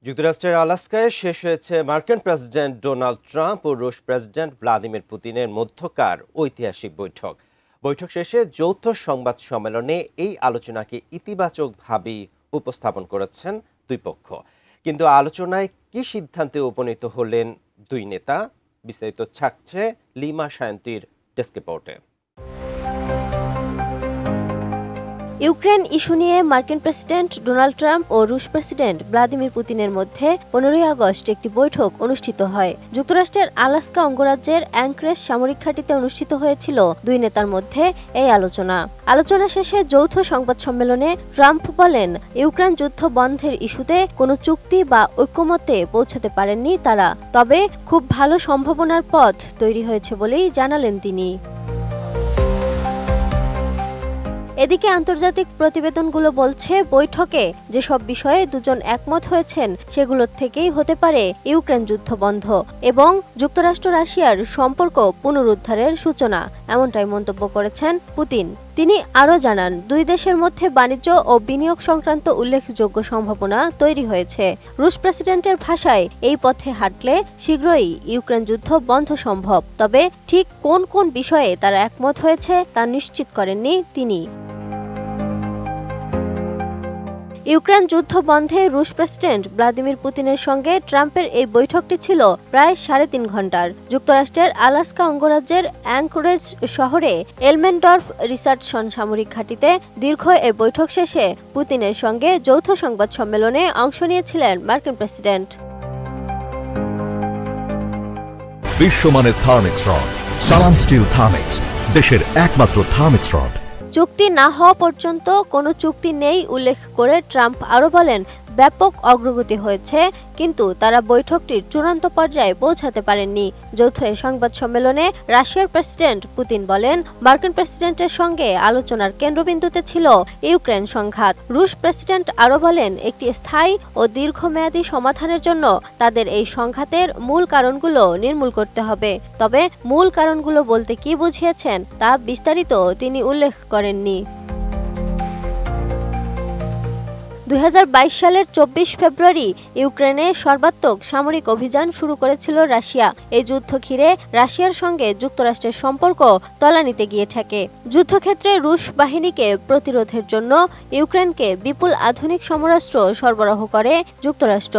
যুক্তরাষ্ট্রের আলাস্কায় শেষ হয়েছে মার্কিন প্রেসিডেন্ট ডোনাল্ড ট্রাম্প ও রুশ প্রেসিডেন্ট ভ্লাদিমির পুতিনের মধ্যকার ঐতিহাসিক বৈঠক শেষে যৌথ সংবাদ সম্মেলনে এই আলোচনাকে ইতিবাচকভাবেই উপস্থাপন করেছেন দুই পক্ষ। কিন্তু আলোচনায় কি সিদ্ধান্তে উপনীত হলেন দুই নেতা, বিস্তারিত থাকছে লিমা সায়ন্তীর ডেস্ক রিপোর্টে। ইউক্রেন ইস্যু নিয়ে মার্কিন প্রেসিডেন্ট ডোনাল্ড ট্রাম্প ও রুশ প্রেসিডেন্ট ভ্লাদিমির পুতিনের মধ্যে 15 আগস্ট একটি বৈঠক অনুষ্ঠিত হয়। যুক্তরাষ্ট্রের আলাস্কা অঙ্গরাজ্যের অ্যাঙ্করেজ সামরিক ঘাঁটিতে অনুষ্ঠিত হয়েছিল দুই নেতার মধ্যে এই আলোচনা শেষে যৌথ সংবাদ সম্মেলনে ট্রাম্প বলেন, ইউক্রেন যুদ্ধ বন্ধের ইস্যুতে কোনো চুক্তি বা ঐক্যমত্যে পৌঁছাতে পারেননি তারা, তবে খুব ভালো সম্ভাবনার পথ তৈরি হয়েছে বলেই জানালেন তিনি। এদিকে আন্তর্জাতিক প্রতিবেদনগুলো বলছে, বৈঠকে যেসব বিষয়ে দুজন একমত হয়েছেন সেগুলোর থেকেই হতে পারে ইউক্রেন যুদ্ধ বন্ধ এবং যুক্তরাষ্ট্র রাশিয়ার সম্পর্ক পুনরুদ্ধারের সূচনা, এমনটাই মন্তব্য করেছেন পুতিন। তিনি আরও জানান, দুই দেশের মধ্যে বাণিজ্য ও বিনিয়োগ সংক্রান্ত উল্লেখযোগ্য সম্ভাবনা তৈরি হয়েছে। রুশ প্রেসিডেন্টের ভাষায়, এই পথে হাঁটলে শীঘ্রই ইউক্রেন যুদ্ধ বন্ধ সম্ভব, তবে ঠিক কোন কোন বিষয়ে তারা একমত হয়েছে তা নিশ্চিত করেননি তিনি। ইউক্রেন যুদ্ধ বন্ধে রুশ প্রেসিডেন্ট ভ্লাদিমির পুতিনের সঙ্গে ট্রাম্পের এই বৈঠকটি ছিল প্রায় 3.5 ঘণ্টার। যুক্তরাষ্ট্রের আলাস্কা অঙ্গরাজ্যের অ্যাঙ্করেজ শহরে এলমেনডর্ফ রিচার্ডসন সামরিক ঘাঁটিতে দীর্ঘ এই বৈঠক শেষে পুতিনের সঙ্গে যৌথ সংবাদ সম্মেলনে অংশ নিয়েছিলেন মার্কিন প্রেসিডেন্ট। বিশ্বমানের থার্মিক্স রড, সালাম স্টিল থার্মিক্স, দেশের একমাত্র থার্মিক্স রড। চুক্তি না হওয়া পর্যন্ত কোনো চুক্তি নেই উল্লেখ করে ট্রাম্প আরও বলেন, ব্যাপক অগ্রগতি হয়েছে, কিন্তু তারা বৈঠকটির চূড়ান্ত পর্যায়ে পৌঁছাতে পারেননি। যৌথ এই সংবাদ সম্মেলনে রাশিয়ার প্রেসিডেন্ট পুতিন বলেন, মার্কিন প্রেসিডেন্টের সঙ্গে আলোচনার কেন্দ্রবিন্দুতে ছিল ইউক্রেন সংঘাত। রুশ প্রেসিডেন্ট আরও বলেন, একটি স্থায়ী ও দীর্ঘমেয়াদী সমাধানের জন্য তাদের এই সংঘাতের মূল কারণগুলো নির্মূল করতে হবে। তবে মূল কারণগুলো বলতে কি বুঝিয়েছেন তা বিস্তারিত তিনি উল্লেখ করেননি। 2022 সালের 24 ফেব্রুয়ারি ইউক্রেনে সর্বাত্মক সামরিক অভিযান শুরু করেছিল রাশিয়া। এই যুদ্ধ ঘিরে রাশিয়ার সঙ্গে যুক্তরাষ্ট্রের সম্পর্ক তলানিতে গিয়ে ঠেকে। যুদ্ধক্ষেত্রে রুশ বাহিনীকে প্রতিরোধের জন্য ইউক্রেনকে বিপুল আধুনিক সমরাস্ত্র সরবরাহ করে যুক্তরাষ্ট্র।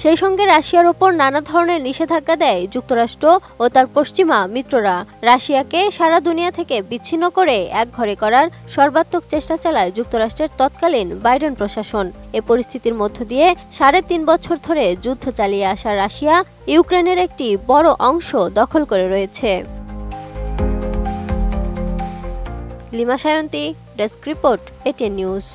সেই সঙ্গে রাশিয়ার ওপর নানা ধরনের নিষেধাজ্ঞা দেয় যুক্তরাষ্ট্র ও তার পশ্চিমা মিত্ররা। রাশিয়াকে সারা দুনিয়া থেকে বিচ্ছিন্ন করে একঘরে করার সর্বাত্মক চেষ্টা চালায় যুক্তরাষ্ট্রের তৎকালীন বাইডেন প্রশাসন। এ পরিস্থিতির মধ্য দিয়ে 3.5 বছর ধরে যুদ্ধ চালিয়ে আসা রাশিয়া ইউক্রেনের একটি বড় অংশ দখল করে রয়েছে। Lima Sayanti, desk report, ATN news.